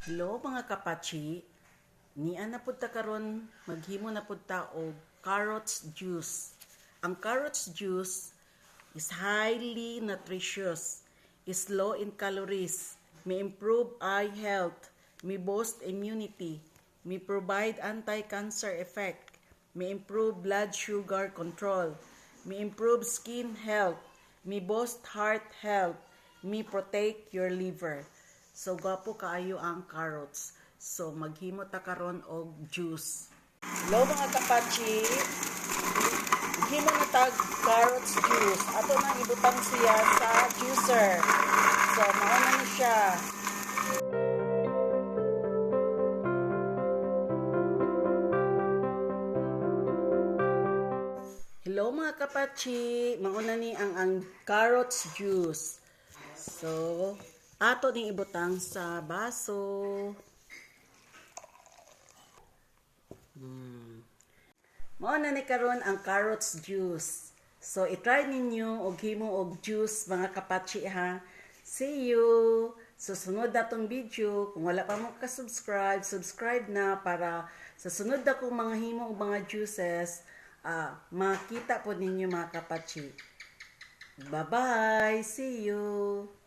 Hello mga kapachi, nian na pud ta karon maghimo na pud ta og carrots juice. Ang carrots juice is highly nutritious, is low in calories, may improve eye health, may boost immunity, may provide anti-cancer effect, may improve blood sugar control, may improve skin health, may boost heart health, may protect your liver. So, gwapo kaayo ang carrots. So, maghimo ta karon og juice. Hello mga kapachi. Maghimo na tag carrots juice. Ato nang ibutang siya sa juicer. So, mauna na siya. Hello mga kapachi. Mauna ni ang carrots juice. So, ato ding ibutang sa baso. Mao na ni karon ang carrots juice. So, i-try ninyo og himo og juice mga kapachi ha. See you! So, sunod na tong video. Kung wala pa mo ka-subscribe, subscribe na para sa sunod na kong mga himo og mga juices, makita po ninyo mga kapachi. Bye-bye! See you!